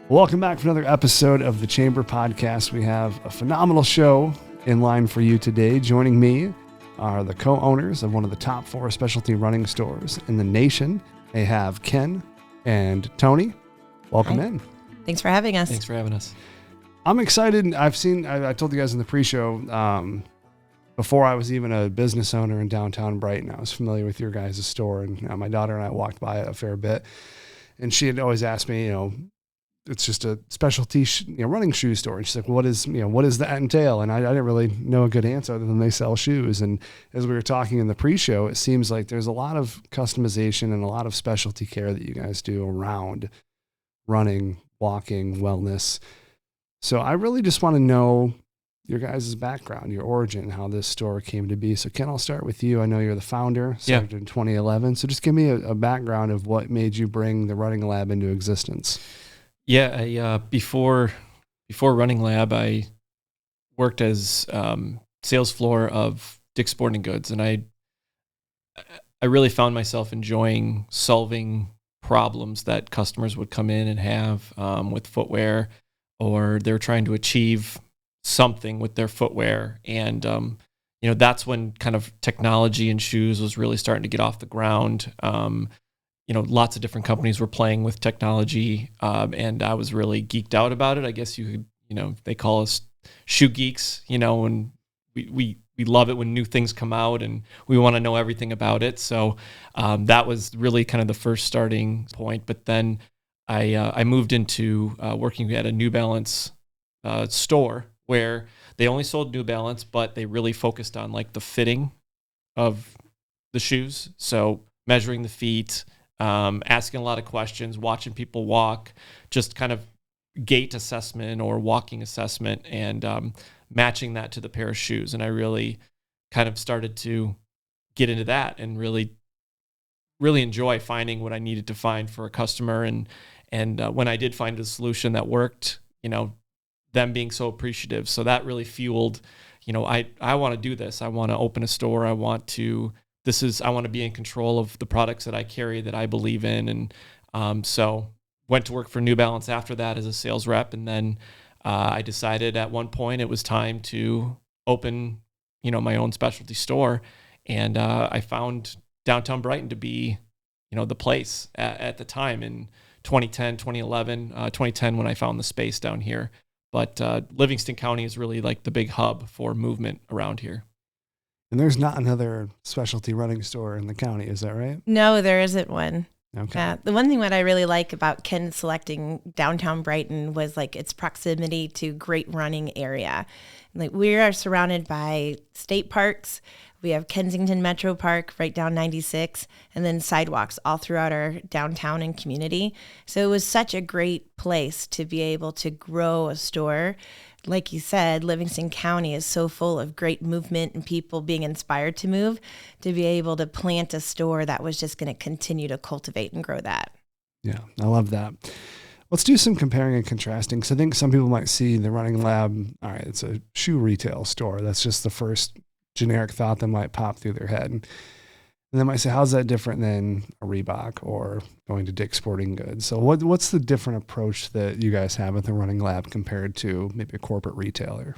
Welcome back for another episode of the Chamber Podcast. We have a phenomenal show in line for you today. Joining me are the co-owners of one of the top 4 specialty running stores in the nation. They have Ken and Toni. Welcome in. Thanks for having us. Thanks for having us. I'm excited. I told you guys in the pre-show, before I was even a business owner in downtown Brighton, I was familiar with your guys' store, and my daughter and I walked by it a fair bit, and she had always asked me, it's just a specialty running shoe store. And she's like, what does that entail? And I didn't really know a good answer other than they sell shoes. And as we were talking in the pre-show, it seems like there's a lot of customization and a lot of specialty care that you guys do around running, walking, wellness. So I really just want to know your guys' background, your origin, how this store came to be. So Ken, I'll start with you. I know you're the founder, started in 2011. So just give me a background of what made you bring the Running Lab into existence. Yeah, before Running Lab, I worked as sales floor of Dick's Sporting Goods, and I really found myself enjoying solving problems that customers would come in and have with footwear, or they're trying to achieve something with their footwear. And that's when kind of technology in shoes was really starting to get off the ground. Lots of different companies were playing with technology, and I was really geeked out about it. I guess you could, they call us shoe geeks, and we love it when new things come out and we want to know everything about it. So that was really kind of the first starting point. But then I moved into working at a New Balance store where they only sold New Balance, but they really focused on like the fitting of the shoes. So measuring the feet, asking a lot of questions, watching people walk, just kind of gait assessment or walking assessment, and matching that to the pair of shoes. And I really kind of started to get into that and really enjoy finding what I needed to find for a customer. And when I did find a solution that worked, them being so appreciative. So that really fueled, I want to do this. I want to open a store. I want to be in control of the products that I carry, that I believe in. And so went to work for New Balance after that as a sales rep. And then I decided at one point it was time to open, my own specialty store. And I found downtown Brighton to be, the place at the time in 2010, 2011, 2010 when I found the space down here. But Livingston County is really like the big hub for movement around here. And there's not another specialty running store in the county, is that right? No, there isn't one. Okay. The one thing that I really like about Ken selecting downtown Brighton was like its proximity to great running area. Like we are surrounded by state parks. We have Kensington Metro Park right down 96, and then sidewalks all throughout our downtown and community. So it was such a great place to be able to grow a store. Like you said, Livingston County is so full of great movement and people being inspired to move, to be able to plant a store that was just going to continue to cultivate and grow that. Yeah, I love that. Let's do some comparing and contrasting. So I think some people might see the Running Lab, all right, it's a shoe retail store. That's just the first generic thought that might pop through their head. And they might say, how's that different than a Reebok or going to Dick's Sporting Goods? So what's the different approach that you guys have at the Running Lab compared to maybe a corporate retailer?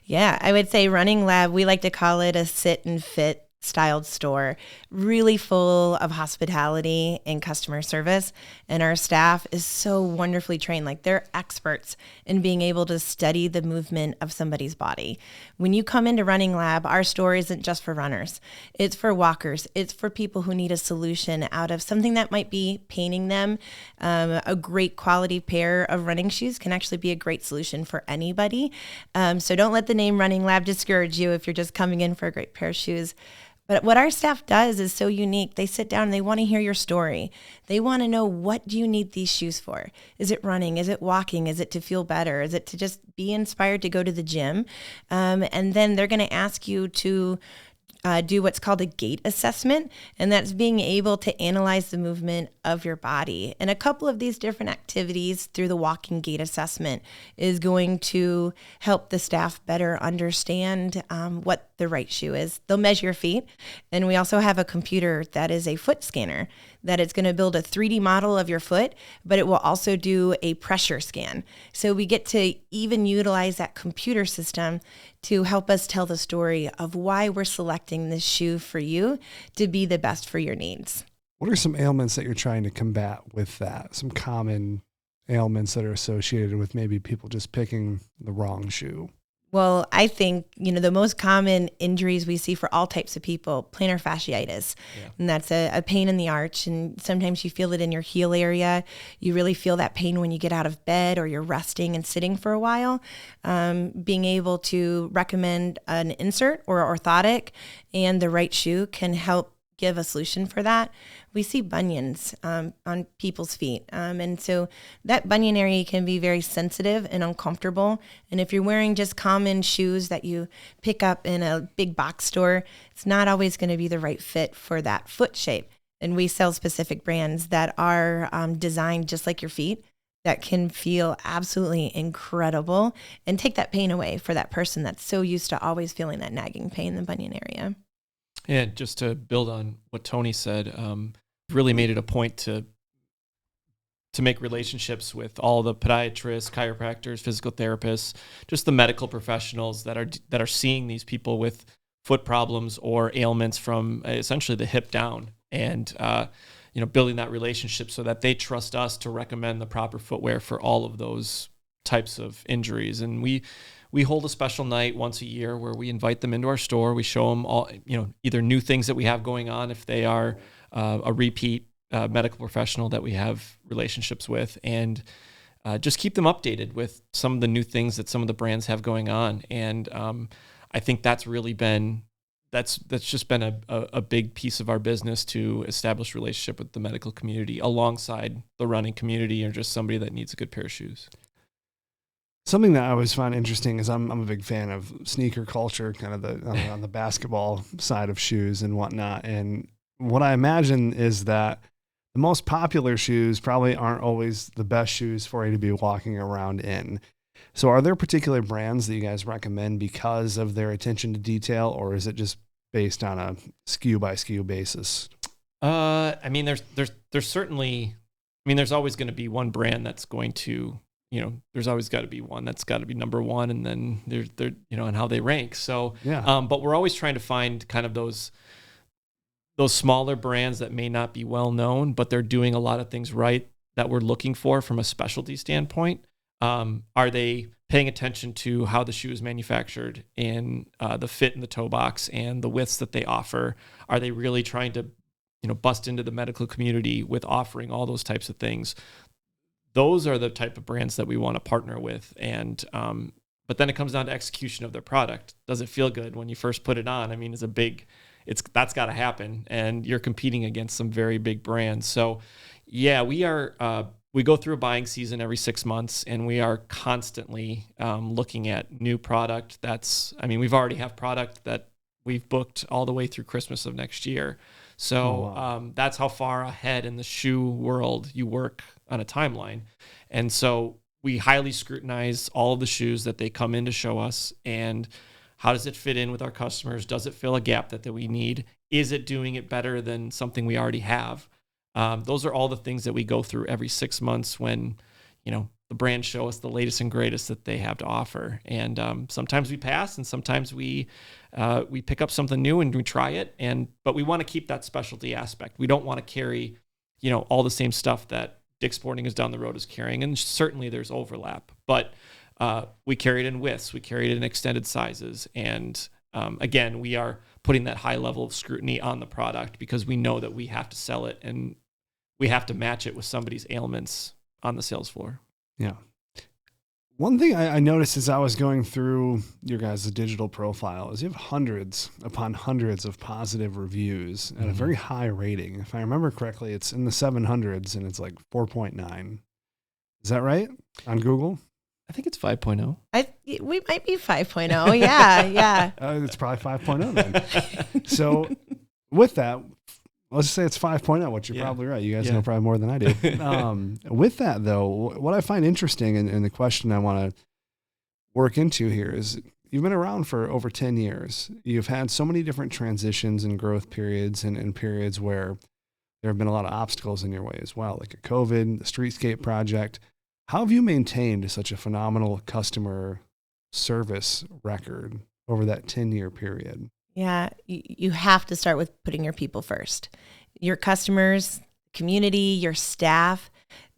Yeah, I would say Running Lab, we like to call it a sit and fit styled store, really full of hospitality and customer service. And our staff is so wonderfully trained. Like they're experts in being able to study the movement of somebody's body. When you come into Running Lab, our store isn't just for runners. It's for walkers. It's for people who need a solution out of something that might be paining them. A great quality pair of running shoes can actually be a great solution for anybody. So don't let the name Running Lab discourage you if you're just coming in for a great pair of shoes. But what our staff does is so unique. They sit down and they want to hear your story. They want to know, what do you need these shoes for? Is it running? Is it walking? Is it to feel better? Is it to just be inspired to go to the gym? And then they're going to ask you to do what's called a gait assessment, and that's being able to analyze the movement of your body. And a couple of these different activities through the walking gait assessment is going to help the staff better understand what what the right shoe is. They'll measure your feet. And we also have a computer that is a foot scanner that it's going to build a 3D model of your foot, but it will also do a pressure scan. So we get to even utilize that computer system to help us tell the story of why we're selecting this shoe for you to be the best for your needs. What are some ailments that you're trying to combat with that? Some common ailments that are associated with maybe people just picking the wrong shoe? Well, I think, the most common injuries we see for all types of people, plantar fasciitis, and that's a pain in the arch. And sometimes you feel it in your heel area. You really feel that pain when you get out of bed or you're resting and sitting for a while. Being able to recommend an insert or orthotic and the right shoe can help give a solution for that. We see bunions on people's feet. And so that bunion area can be very sensitive and uncomfortable. And if you're wearing just common shoes that you pick up in a big box store, it's not always going to be the right fit for that foot shape. And we sell specific brands that are designed just like your feet, that can feel absolutely incredible and take that pain away for that person that's so used to always feeling that nagging pain in the bunion area. Yeah, just to build on what Toni said, really made it a point to make relationships with all the podiatrists, chiropractors, physical therapists, just the medical professionals that are seeing these people with foot problems or ailments from essentially the hip down, and building that relationship so that they trust us to recommend the proper footwear for all of those types of injuries. And we hold a special night once a year where we invite them into our store. We show them all, either new things that we have going on if they are a repeat medical professional that we have relationships with, and just keep them updated with some of the new things that some of the brands have going on. And I think that's really been, that's just been a big piece of our business, to establish a relationship with the medical community alongside the running community, or just somebody that needs a good pair of shoes. Something that I always find interesting is I'm a big fan of sneaker culture, kind of on the basketball side of shoes and whatnot. And what I imagine is that the most popular shoes probably aren't always the best shoes for you to be walking around in. So are there particular brands that you guys recommend because of their attention to detail, or is it just based on a SKU by SKU basis? There's certainly, there's always going to be one brand that's going to, there's always got to be one that's got to be number one, and then they're and how they rank. So, yeah. But we're always trying to find kind of those smaller brands that may not be well known, but they're doing a lot of things right that we're looking for from a specialty standpoint. Are they paying attention to how the shoe is manufactured, and the fit in the toe box and the widths that they offer? Are they really trying to, bust into the medical community with offering all those types of things? Those are the type of brands that we want to partner with. And, but then it comes down to execution of their product. Does it feel good when you first put it on? That's got to happen. And you're competing against some very big brands. So yeah, we go through a buying season every 6 months, and we are constantly looking at new product. We've already have product that we've booked all the way through Christmas of next year. So that's how far ahead in the shoe world you work on a timeline. And so we highly scrutinize all of the shoes that they come in to show us, and how does it fit in with our customers? Does it fill a gap that we need? Is it doing it better than something we already have? Those are all the things that we go through every 6 months when, the brands show us the latest and greatest that they have to offer. And sometimes we pass, and sometimes we pick up something new and we try it. But we want to keep that specialty aspect. We don't want to carry, all the same stuff that Dick's Sporting is down the road is carrying. And certainly there's overlap, but we carry it in widths, we carry it in extended sizes. And again, we are putting that high level of scrutiny on the product because we know that we have to sell it and we have to match it with somebody's ailments on the sales floor. Yeah. One thing I noticed as I was going through your guys' digital profile is you have hundreds upon hundreds of positive reviews and a very high rating. If I remember correctly, it's in the 700s and it's like 4.9. Is that right on Google? I think it's 5.0. We might be 5.0. Yeah. It's probably 5.0 then. So with that, let's just say it's 5.0, which you're probably right. You guys know probably more than I do. With that, though, what I find interesting and the question I want to work into here is you've been around for over 10 years. You've had so many different transitions and growth periods and periods where there have been a lot of obstacles in your way as well, like a COVID, the Streetscape project. How have you maintained such a phenomenal customer service record over that 10-year period? Yeah, you have to start with putting your people first. Your customers, community, your staff.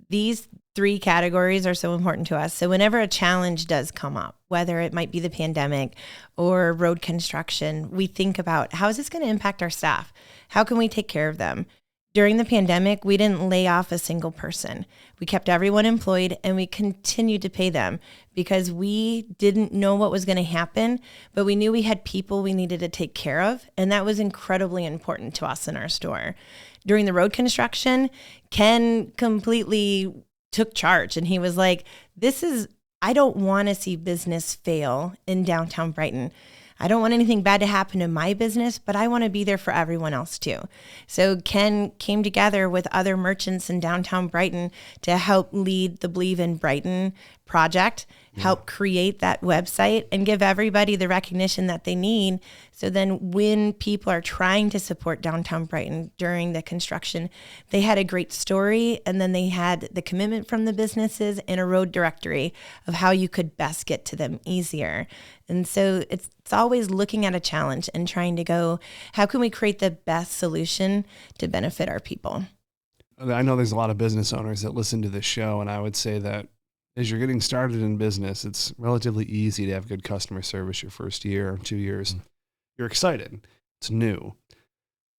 These three categories are so important to us. So whenever a challenge does come up, whether it might be the pandemic or road construction, we think about how is this going to impact our staff? How can we take care of them? During the pandemic, we didn't lay off a single person. We kept everyone employed and we continued to pay them because we didn't know what was going to happen, but we knew we had people we needed to take care of. And that was incredibly important to us in our store. During the road construction, Ken completely took charge and he was like, I don't want to see business fail in downtown Brighton. I don't want anything bad to happen to my business, but I want to be there for everyone else too. So Ken came together with other merchants in downtown Brighton to help lead the Believe in Brighton project, help create that website and give everybody the recognition that they need. So then when people are trying to support downtown Brighton during the construction, they had a great story and then they had the commitment from the businesses and a road directory of how you could best get to them easier. And so it's always looking at a challenge and trying to go, how can we create the best solution to benefit our people? I know there's a lot of business owners that listen to this show, and I would say that as you're getting started in business, it's relatively easy to have good customer service your first year or 2 years. You're excited. It's new.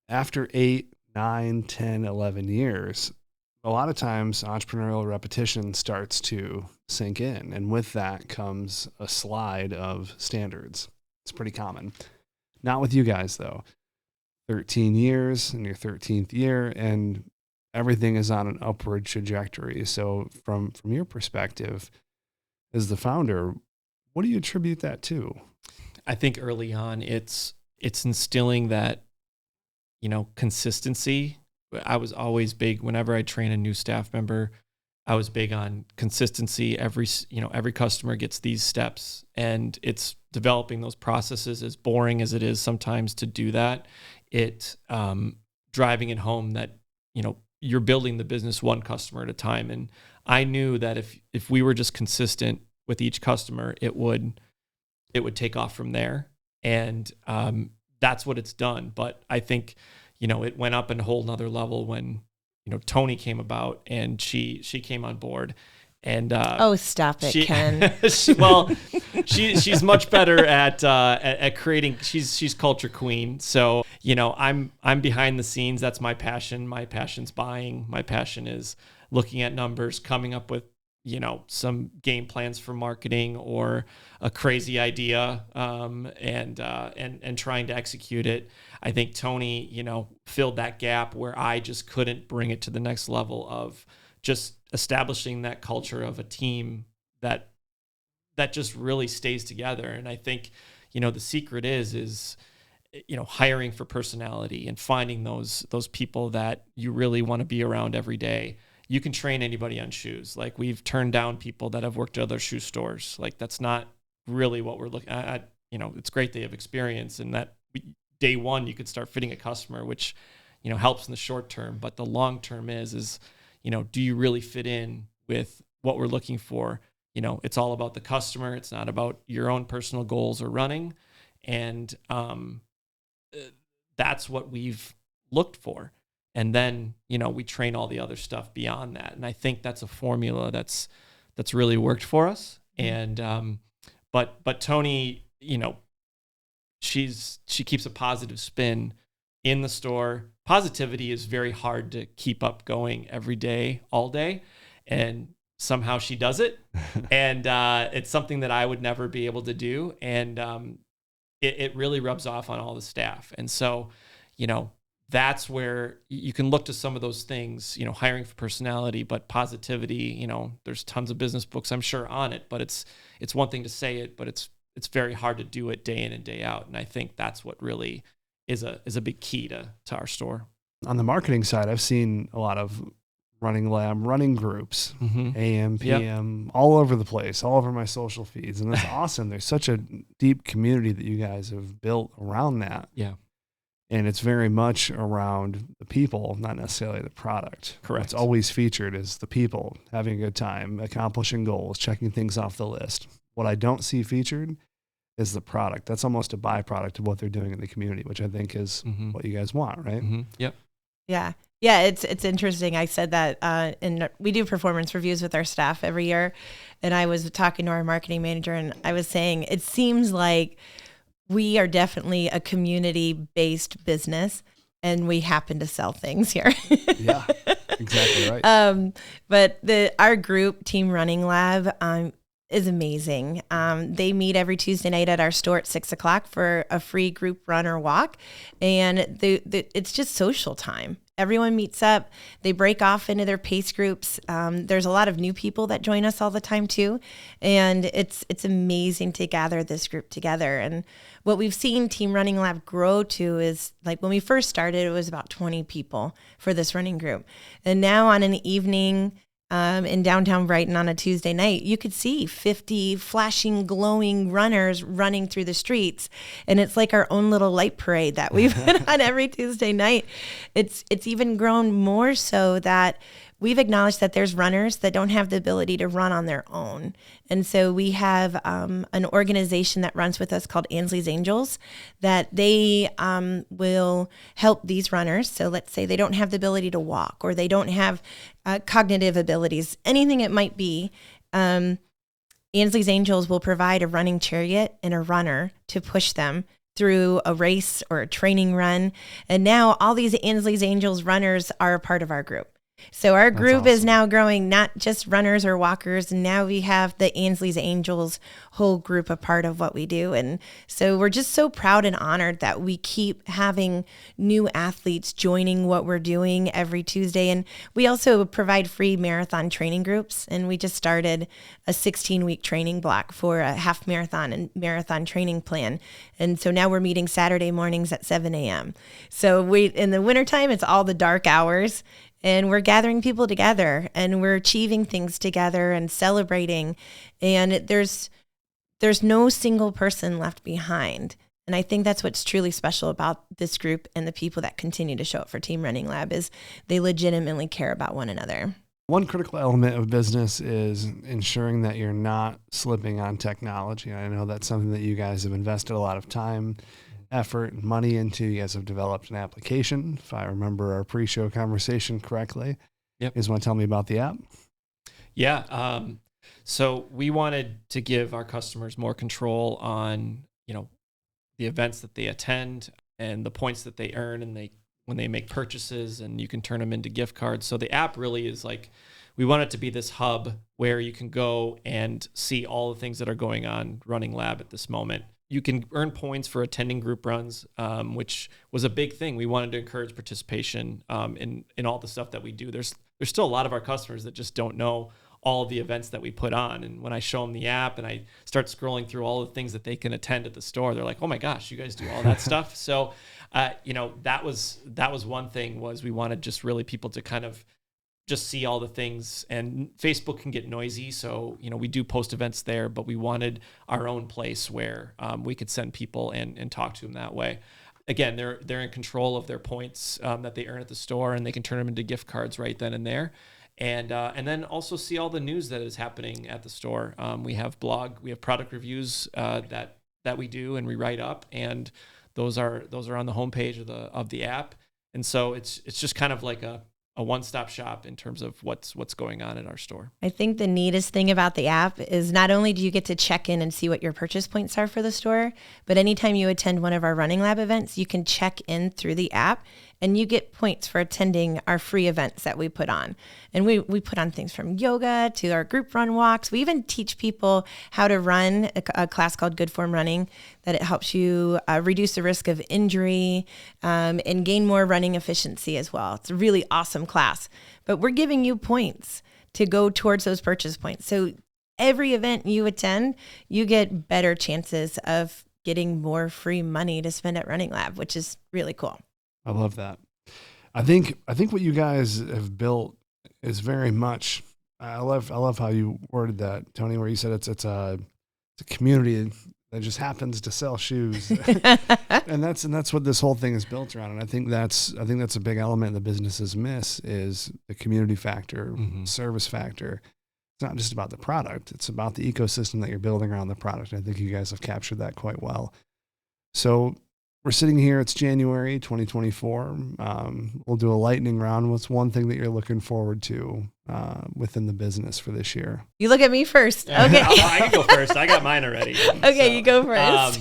After 8, 9, 10, 11 years, a lot of times entrepreneurial repetition starts to sink in. And with that comes a slide of standards. It's pretty common. Not with you guys, though. 13 years in your 13th year, and everything is on an upward trajectory. So from your perspective as the founder, what do you attribute that to? I think early on it's instilling that, consistency. I was always big whenever I train a new staff member. I was big on consistency. Every customer gets these steps, and it's developing those processes, as boring as it is sometimes to do that. It driving it home that, you're building the business one customer at a time. And I knew that if we were just consistent with each customer, it would take off from there. And that's what it's done. But I think, it went up in a whole nother level when, Toni came about and she came on board. And stop it, Ken. She's much better at creating. She's culture queen. So I'm behind the scenes. That's my passion. My passion's buying. My passion is looking at numbers, coming up with some game plans for marketing or a crazy idea, and trying to execute it. I think Toni filled that gap where I just couldn't bring it to the next level of just establishing that culture of a team that just really stays together. And I think, the secret is hiring for personality and finding those people that you really want to be around every day. You can train anybody on shoes. Like, we've turned down people that have worked at other shoe stores. Like, that's not really what we're looking at. It's great they have experience and that day one you could start fitting a customer, which, helps in the short term, but the long term is do you really fit in with what we're looking for? It's all about the customer. It's not about your own personal goals or running. And that's what we've looked for. And then, we train all the other stuff beyond that. And I think that's a formula that's really worked for us. And, but Toni, she keeps a positive spin in the store. Positivity is very hard to keep up going every day, all day. And somehow she does it. And it's something that I would never be able to do. And it really rubs off on all the staff. And so, that's where you can look to some of those things, hiring for personality, but positivity, there's tons of business books, I'm sure, on it, but it's one thing to say it, but it's very hard to do it day in and day out. And I think that's what really is a big key to our store. On the marketing side, I've seen a lot of running lab, running groups, Mm-hmm. AM, PM, all over the place, all over my social feeds. And that's awesome. There's such a deep community that you guys have built around that. Yeah. And it's very much around the people, not necessarily the product. Correct. What's always featured is the people having a good time, accomplishing goals, checking things off the list. What I don't see featured is the product. That's almost a byproduct of what they're doing in the community, which I think is what you guys want, right? Mm-hmm. Yep. Yeah. Yeah, it's interesting. I said that, and we do performance reviews with our staff every year. And I was talking to our marketing manager, and I was saying, it seems like we are definitely a community-based business, and we happen to sell things here. Yeah, exactly right. But our group, Team Running Lab, is amazing. They meet every Tuesday night at our store at 6:00 for a free group run or walk. And it's just social time. Everyone meets up. They break off into their pace groups. There's a lot of new people that join us all the time too. And it's amazing to gather this group together. And what we've seen Team Running Lab grow to is, like, when we first started, it was about 20 people for this running group. And now on an evening, in downtown Brighton on a Tuesday night, you could see 50 flashing, glowing runners running through the streets. And it's like our own little light parade that we've been on every Tuesday night. It's even grown more so that we've acknowledged that there's runners that don't have the ability to run on their own. And so we have an organization that runs with us called Ansley's Angels, that they will help these runners. So let's say they don't have the ability to walk, or they don't have cognitive abilities, anything it might be. Ansley's Angels will provide a running chariot and a runner to push them through a race or a training run. And now all these Ansley's Angels runners are a part of our group. So our group is now growing, not just runners or walkers. And now we have the Ansley's Angels whole group a part of what we do. And so we're just so proud and honored that we keep having new athletes joining what we're doing every Tuesday. And we also provide free marathon training groups. And we just started a 16-week training block for a half marathon and marathon training plan. And so now we're meeting Saturday mornings at 7 a.m. So in the wintertime, it's all the dark hours. And we're gathering people together, and we're achieving things together and celebrating. And there's no single person left behind. And I think that's what's truly special about this group and the people that continue to show up for Team Running Lab, is they legitimately care about one another. One critical element of business is ensuring that you're not slipping on technology. I know that's something that you guys have invested a lot of time, effort, and money into. You guys have developed an application, if I remember our pre-show conversation correctly. Yep. You guys want to tell me about the app? Yeah. So we wanted to give our customers more control on, the events that they attend and the points that they earn, and when they make purchases, and you can turn them into gift cards. So the app really is like, we want it to be this hub where you can go and see all the things that are going on Running Lab at this moment. You can earn points for attending group runs, which was a big thing. We wanted to encourage participation in all the stuff that we do. There's still a lot of our customers that just don't know all of the events that we put on. And when I show them the app and I start scrolling through all the things that they can attend at the store, they're like, "Oh my gosh, you guys do all that stuff." So, that was one thing, was we wanted just really people to kind of just see all the things. And Facebook can get noisy, so we do post events there, but we wanted our own place where we could send people and talk to them that way. Again, they're in control of their points that they earn at the store, and they can turn them into gift cards right then and there, and then also see all the news that is happening at the store. We have product reviews that we do and we write up, and those are on the homepage of the app, and so it's just kind of like a one-stop shop in terms of what's going on in our store. I think the neatest thing about the app is not only do you get to check in and see what your purchase points are for the store, but anytime you attend one of our Running Lab events, you can check in through the app, and you get points for attending our free events that we put on. And we put on things from yoga to our group run walks. We even teach people how to run a class called Good Form Running, that it helps you reduce the risk of injury and gain more running efficiency as well. It's a really awesome class. But we're giving you points to go towards those purchase points. So every event you attend, you get better chances of getting more free money to spend at Running Lab, which is really cool. I love that. I think what you guys have built is very much. I love how you worded that, Toni, where you said it's a community that just happens to sell shoes, and that's what this whole thing is built around. And I think that's a big element the businesses miss is the community factor, service factor. It's not just about the product; it's about the ecosystem that you're building around the product. And I think you guys have captured that quite well. So we're sitting here. It's January 2024. We'll do a lightning round. What's one thing that you're looking forward to within the business for this year? You look at me first. Okay. I can go first. I got mine already. Okay, you go first.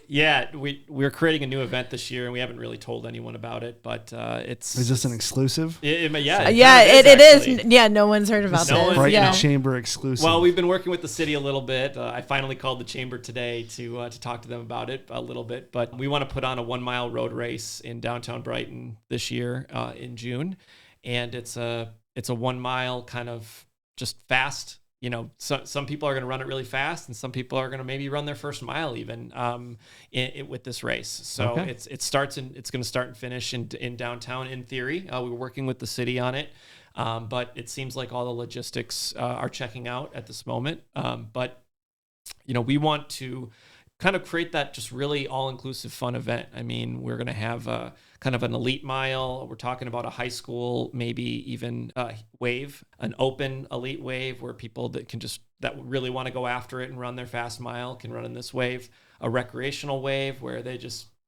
Yeah, we're creating a new event this year, and we haven't really told anyone about it, but Is this an exclusive? It is. Yeah, no one's heard about this. Brighton Chamber exclusive. Well, we've been working with the city a little bit. I finally called the chamber today to talk to them about it a little bit, but we want to put on a 1 mile road race in downtown Brighton this year in June, and it's a 1 mile kind of just fast. You know, some people are going to run it really fast, and some people are going to maybe run their first mile even with this race. So it's going to start and finish in downtown. In theory, we were working with the city on it, but it seems like all the logistics are checking out at this moment. But you know, we want to kind of create that just really all-inclusive fun event. I mean, we're going to have a kind of an elite mile. We're talking about a high school, maybe even wave, an open elite wave where people that really want to go after it and run their fast mile can run in this wave. A recreational wave where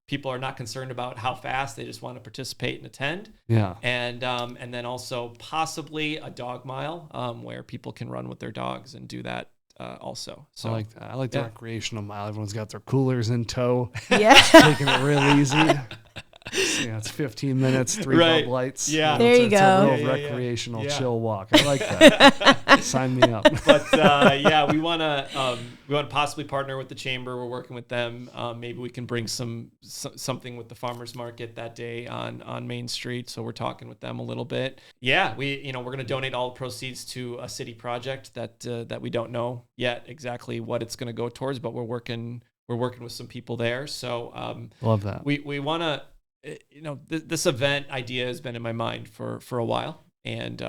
people are not concerned about how fast, they just want to participate and attend. Yeah. And then also possibly a dog mile where people can run with their dogs and do that. Also, so I like that. I like the recreational mile. Everyone's got their coolers in tow. Yeah, taking it real easy. It's 15 minutes, 3 Bud Lights. Yeah, there you it's go. A real recreational chill walk. I like that. Sign me up. But we want to possibly partner with the chamber. We're working with them. Maybe we can bring something with the farmers market that day on Main Street. So we're talking with them a little bit. Yeah, we're going to donate all the proceeds to a city project that we don't know yet exactly what it's going to go towards, but we're working with some people there. So love that. We want to. This event idea has been in my mind for a while, and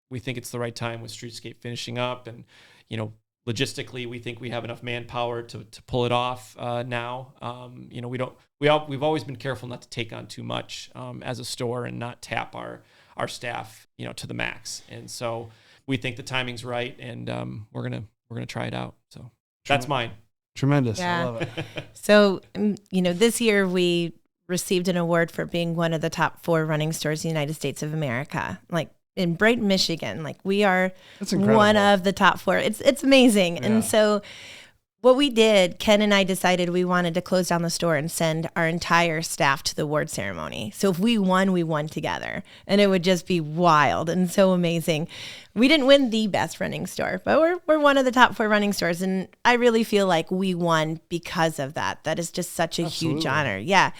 we think it's the right time with Streetscape finishing up, and logistically we think we have enough manpower to pull it off now. We've always been careful not to take on too much as a store and not tap our staff to the max, and so we think the timing's right, and we're gonna try it out. So that's mine. Tremendous. Yeah. I love it. So this year we received an award for being one of the top 4 running stores in the United States of America. Like in Brighton, Michigan, like we are one of the top 4. It's amazing. Yeah. And so what we did, Ken and I decided we wanted to close down the store and send our entire staff to the award ceremony. So if we won together, and it would just be wild and so amazing. We didn't win the best running store, but we're one of the top 4 running stores. And I really feel like we won because of that. That is just such a huge honor. Yeah.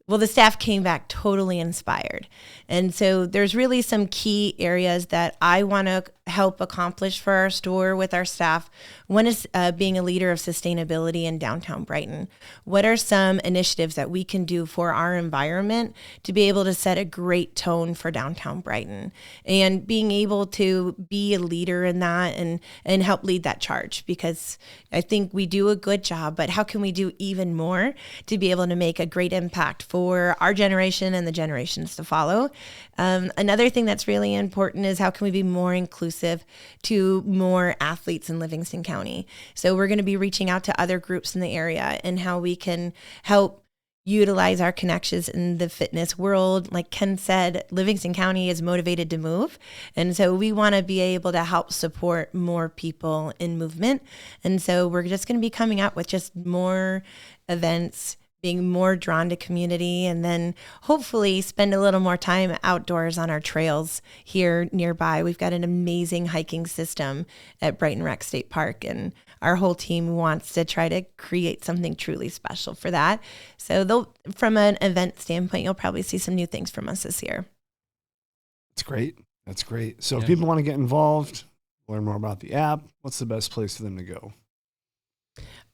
Well, the staff came back totally inspired. And so there's really some key areas that I want to help accomplish for our store with our staff. One is being a leader of sustainability in downtown Brighton. What are some initiatives that we can do for our environment to be able to set a great tone for downtown Brighton, and being able to be a leader in that and help lead that charge? Because I think we do a good job, but how can we do even more to be able to make a great impact for our generation and the generations to follow? Another thing that's really important is how can we be more inclusive to more athletes in Livingston County? So we're going to be reaching out to other groups in the area and how we can help utilize our connections in the fitness world. Like Ken said, Livingston County is motivated to move. And so we want to be able to help support more people in movement. And so we're just going to be coming up with just more events, being more drawn to community, and then hopefully spend a little more time outdoors on our trails here nearby. We've got an amazing hiking system at Brighton Rec State Park, and our whole team wants to try to create something truly special for that. So from an event standpoint, you'll probably see some new things from us this year. That's great. That's great. So if people want to get involved, learn more about the app, what's the best place for them to go?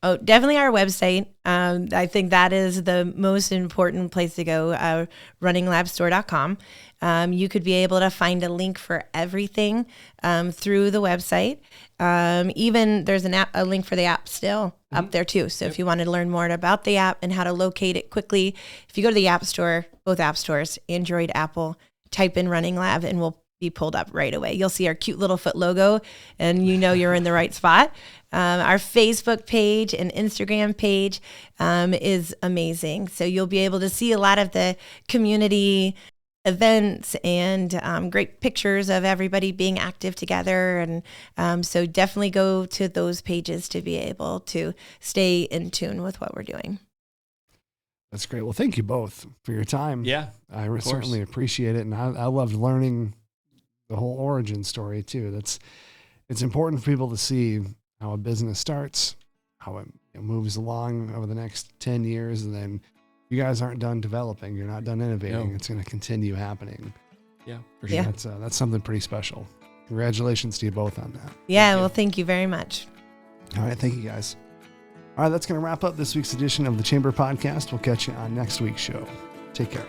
Oh, definitely our website. I think that is the most important place to go, runninglabstore.com. You could be able to find a link for everything through the website. Even there's a link for the app still up there too. So if you wanted to learn more about the app and how to locate it quickly, if you go to the App Store, both app stores, Android, Apple, type in Running Lab and we'll be pulled up right away. You'll see our cute little foot logo and you know you're in the right spot. Our Facebook page and Instagram page is amazing. So you'll be able to see a lot of the community events and great pictures of everybody being active together. And so definitely go to those pages to be able to stay in tune with what we're doing. That's great. Well, thank you both for your time. Yeah, I certainly appreciate it. And I loved learning the whole origin story too. It's important for people to see how a business starts, how it moves along over the next 10 years. And then you guys aren't done developing. You're not done innovating. No. It's going to continue happening. Yeah, for sure. That's something pretty special. Congratulations to you both on that. Yeah, well, thank you very much. All right. Thank you guys. All right. That's going to wrap up this week's edition of the Chamber Podcast. We'll catch you on next week's show. Take care.